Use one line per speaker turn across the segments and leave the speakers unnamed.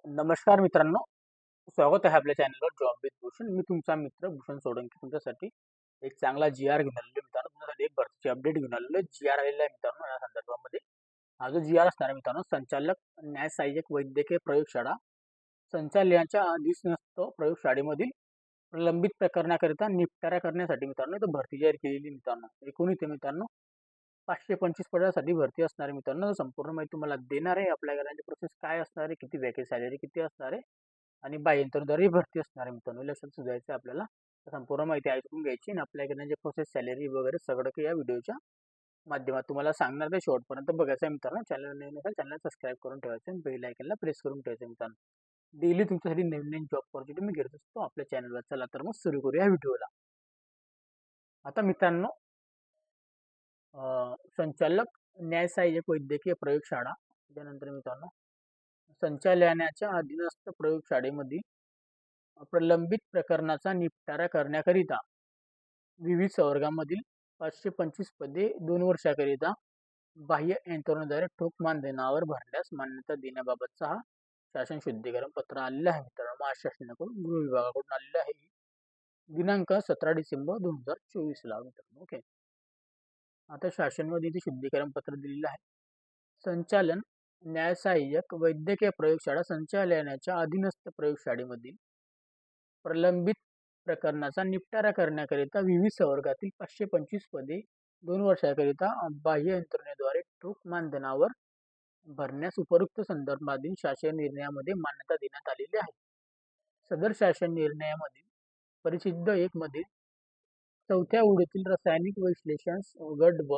नमस्कार मित्रांनो, स्वागत आहे आपल्या चॅनलवर जॉब विथ भूषण. मी तुमचा मित्र भूषण सोळंकी तुमच्यासाठी एक चांगला जी-आर घेऊन आलेलो आहे मित्रांनो. तुमच्यासाठी एक भरतीची अपडेट घेऊन आलेलो आहे. जी-आर आलेला आहे मित्रांनो या संदर्भामध्ये. हा जो जी-आर असणार आहे मित्रांनो, संचालक न्याय सहाय्यक वैद्यकीय प्रयोगशाळा संचालनाच्या आधीच नसतो प्रयोगशाळेमधील प्रलंबित प्रकरणाकरिता निपटारा करण्यासाठी मित्रांनो इथं भरती जाहीर केलेली मित्रांनो. एकूण इथे मित्रांनो 525 पदासाठी भरती असणार आहे मित्रांनो. संपूर्ण माहिती तुम्हाला देणार आहे. अप्लाय करण्याची प्रोसेस काय असणार आहे, किती वॅकेन्सी सॅलरी किती असणार आहे आणि बाह्यंतरद्वारे भरती असणार आहे मित्रांनो. लक्षात सुधारायचं आहे आपल्याला. संपूर्ण माहिती ऐकून घ्यायची आणि अप्लाय करण्याची प्रोसेस, सॅलरी वगैरे सगळं काही या व्हिडिओच्या माध्यमात तुम्हाला सांगणार ते शेवटपर्यंत बघायचं आहे मित्रांनो. चॅनल नवीन असेल चॅनल सबस्क्राईब करून ठेवायचं आणि बेल आयकनला प्रेस करून ठेवायचं मित्रांनो. डेली तुमच्यासाठी नवीन नवीन जॉब ऑपॉर्च्युनिटी मी घेत असतो आपल्या चॅनलवर. चला तर मग सुरू करूया व्हिडिओला. आता मित्रांनो, संचालक न्याय सहाय्यक वैद्यकीय प्रयोगशाळा, त्यानंतर मित्रांनो संचालनाच्या अधीनस्थ प्रयोगशाळेमधील प्रलंबित प्रकरणाचा निपटारा करण्याकरिता विविध संवर्गामधील 525 पदे 2 वर्षाकरिता बाह्य यंत्रणेद्वारे ठोक मानधनावर भरण्यास मान्यता देण्याबाबतचा हा शासन शुद्धीकरण पत्र आलेलं आहे मित्रांनो. महाराष्ट्र शासनाकडून गृह विभागाकडून आलेलं आहे. दिनांक 17 डिसेंबर 2024 ला मित्रांनो. ओके, आता शासनमध्ये इथे शुद्धीकरण पत्र दिलेलं आहे. संचालन न्याय सहाय्यक वैद्यकीय प्रयोगशाळा संचालनाच्या अधीनस्थ प्रयोगशाळेमधील प्रलंबित प्रकरणाचा निपटारा करण्याकरिता विविध संवर्गातील 525 पदे 2 वर्षाकरिता बाह्य यंत्रणेद्वारे ठोक मानधनावर भरण्यास उपयुक्त संदर्भातील शासन निर्णयामध्ये मान्यता देण्यात आलेली आहे. सदर शासन निर्णयामध्ये परिच्छेद 1 मधील चौथ्या ओळीतील रासायनिक विश्लेषण गट व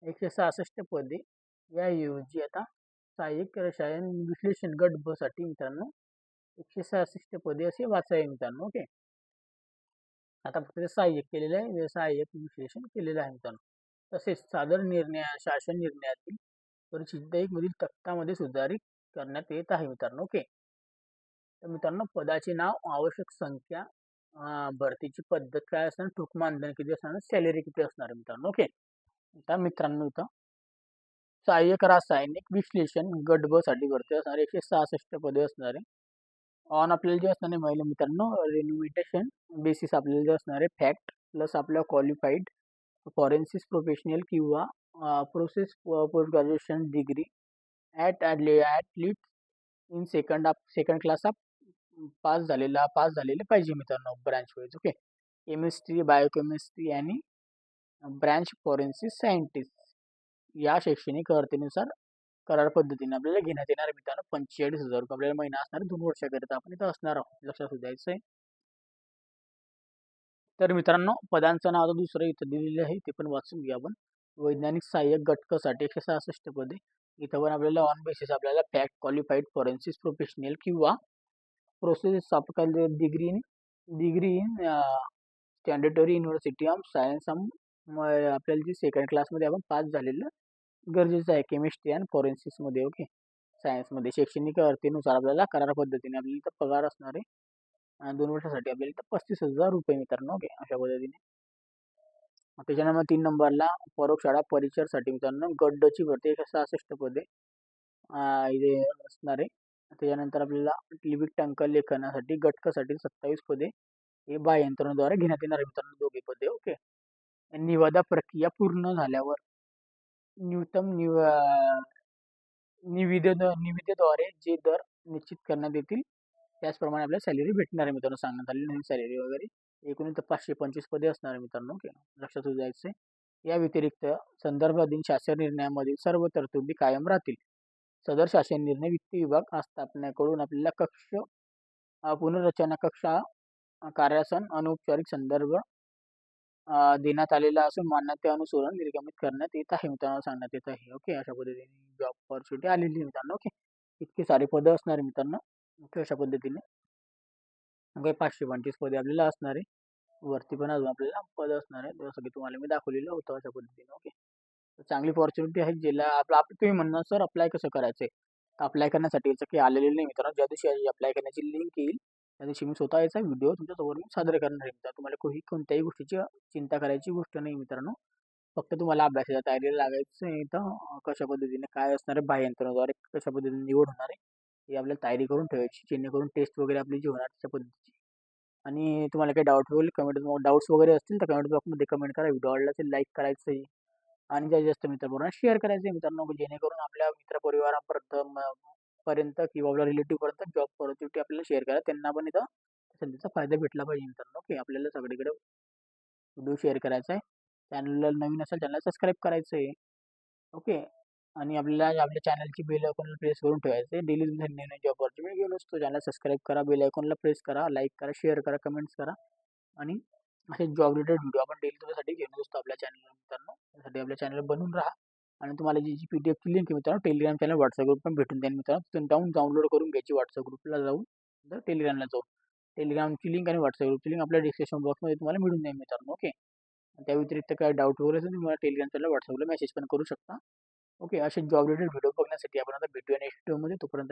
166 पदे याऐवजी आता सहाय्यक रसायन विश्लेषण गट ब साठी मित्रांनो 166 पदे असे वाचावे मित्रांनो. ओके, आता फक्त सहाय्यक केलेलं आहे, सहाय्यक विश्लेषण केलेलं आहे मित्रांनो. तसेच सादर निर्णय शासन निर्णयातील परिच्छेद 1 मधील तक्तामध्ये सुधारित करण्यात येत आहे मित्रांनो. ओके, तर मित्रांनो पदाचे नाव, आवश्यक संख्या, भरतीची पद्धत काय असणार, ठोक मानधन किती असणार, सॅलरी किती असणार मित्रांनो. ओके, आता मित्रांनो इथं सहाय्यक रासायनिक विश्लेषण गट ब साठी भरती असणारे 166 पदे असणारे ऑन आपल्याला जे असणार आहे महिला मित्रांनो रेन्युमिटेशन बेसिस आपल्याला जे असणार आहे फॅक्ट प्लस आपल्या क्वालिफाईड फॉरेन्सिस प्रोफेशनल किंवा process post graduation degree at least in second class pass झालेले पाहिजे मित्रांनो branch wise. Okay, chemistry, biochemistry आणि ब्रँच फॉरेन्सिस सायंटिस्ट या शैक्षणिक अर्हतेनुसार करार पद्धतीने आपल्याला घेण्यात येणार मित्रांनो. 45,000 रुपये आपल्याला महिना असणार, 2 वर्षाकरिता आपण इथं असणार आहोत. लक्षात द्यायचं आहे. तर मित्रांनो पदांचं नाव आता दुसरं इथं दिलेलं आहे, ते पण वाचून घ्या आपण. वैज्ञानिक सहाय्यक घटकासाठी 166 पदे. इथं पण आपल्याला ऑन बेसिस आपल्याला फॅक्ट क्वालिफाईड फॉरेन्सिस प्रोफेशनल किंवा प्रोसेस आपल्याला degree in statutory university of science आपल्याला जी सेकंड क्लासमध्ये आपण पास झालेलं गरजेचं आहे केमिस्ट्री अँड फॉरेन्सिसमध्ये. ओके, सायन्समध्ये शैक्षणिक अर्थेनुसार आपल्याला करार पद्धतीने आपल्याला इथं पगार असणार आहे 2 वर्षासाठी आपल्याला इथं 35,000 रुपये मित्रांनो. ओके, अशा पद्धतीने. त्याच्यानंतर 3 नंबरला प्रयोगशाळा परिचरसाठी मित्रांनो गट ड ची भरती 166 पदे इथे असणार आहे. त्याच्यानंतर आपल्याला लिपिक टंकन लेखनासाठी गटकसाठी 27 पदे हे बाह्य यंत्रणेद्वारे घेण्यात येणार आहे मित्रांनो, दोघे पदे. ओके, निविदा प्रक्रिया पूर्ण झाल्यावर न्यूनतम निविदेद्वारे जे दर निश्चित करण्यात येतील त्याचप्रमाणे आपल्याला सॅलरी भेटणार आहे मित्रांनो. सांगण्यात आलेली नाही सॅलरी वगैरे. एकूण इथं 525 पदे असणार आहे मित्रांनो. ओके, लक्षात द्यायचं आहे. या व्यतिरिक्त संदर्भाधीन शासन निर्णयामधील सर्व तरतुदी कायम राहतील. सदर शासन निर्णय वित्त विभाग आस्थापनाकडून आपल्याला कक्ष पुनर्रचना कक्ष कार्यासन अनौपचारिक संदर्भ देण्यात आलेला असून मान्यतेनुसार निर्गमित करण्यात येत आहे मित्रांनो, सांगण्यात येत आहे. ओके, अशा पद्धतीने जॉब ऑपॉर्च्युनिटी आलेली मित्रांनो. ओके, इतके सारे पदं असणार मित्रांनो. ओके, अशा पद्धतीने काही 525 पदे आपल्याला असणार आहे. वरती पण अजून आपल्याला पद असणार आहे, जसं की तुम्हाला मी दाखवलेलं होतं अशा पद्धतीने. ओके, चांगली अपॉर्च्युनिटी आहे. ज्याला आपलं तुम्ही म्हणणार सर अप्लाय कसं करायचं आहे, तर अप्लाय करण्यासाठी याचं काही आलेलं नाही मित्रांनो. ज्या दिवशी अप्लाय करण्याची लिंक येईल त्या दिवशी मी स्वतः याचा व्हिडिओ तुमच्यासमोर मी सादर करणार आहे मित्रांनो. तुम्हाला कोणत्याही गोष्टीची चिंता करायची गोष्ट नाही मित्रांनो. फक्त तुम्हाला अभ्यासाच्या तयारीला लागायचं आहे. तर कशा पद्धतीने काय असणार आहे, बाह्यंतराद्वारे कशा पद्धतीने निवड होणार आहे ही आपल्याला तयारी करून ठेवायची, जेणेकरून टेस्ट वगैरे आपली जी होणार त्या पद्धतीची. आणि तुम्हाला काही डाउट्स वगैरे असतील तर कमेंट बॉक्समध्ये कमेंट करा. व्हिडिओ आवडला असेल लाईक करायचं आहे आणि जास्तीत जास्त मित्रांबरोबर शेअर करायचं आहे मित्रांनो, जेणेकरून आपल्या मित्रपरिवारापर्यंत पर्यंत किंवा आपल्या रिलेटिव्हपर्यंत जॉब ऑपॉर्च्युनिटी आपल्याला शेअर करा. त्यांना पण इथं संधीचा फायदा भेटला पाहिजे मित्रांनो, की आपल्याला सगळीकडे व्हिडिओ शेअर करायचा आहे. चॅनलला नवीन असेल चॅनल सबस्क्राईब करायचं आहे. ओके. आणि आपल्याला आपल्या चॅनलची बेल आयकॉनला प्रेस करून ठेवायचं आहे. डेली नवीन नवीन जॉब ऑपॉर्च्युनिटी घेऊन असतो. चॅनल सबस्क्राईब करा, बेल आयकॉनला प्रेस करा, लाईक करा, शेअर करा, कमेंट्स करा आणि असे जॉब रिलेटेड व्हिडिओ आपण डेली तुमच्यासाठी घेऊन असतो आपल्या चॅनलवर मित्रांनो. त्यासाठी आपल्या चॅनल बनवून राहा आणि तुम्हाला जी पीडीएफची लिंक आहे मित्रांनो टेलिग्राम चॅनल व्हॉट्सअप ग्रुप पण भेटून जाईल मित्रांनो. तिथून जाऊन डाउनलोड करून घ्यायची व्हॉट्सअप ग्रुपला जाऊन टेलिग्रामला जाऊन. टेलिग्रामची लिंक आणि व्हॉट्सअप ग्रुपची लिंक आपल्या डिस्क्रिप्शन बॉक्समध्ये तुम्हाला मिळून जाईल मित्रांनो. ओके. त्या व्यतिरिक्त काय डाऊट वगैरे असेल तुम्ही मला टेलिग्राम चॅनल व्हॉट्सअपला मेसेज पण करू शकता. ओके. असे जॉब रिलेटेड व्हिडिओ बघण्यासाठी आपण आता भेटूया नेक्स्ट व्हिडिओमध्ये. तोपर्यंत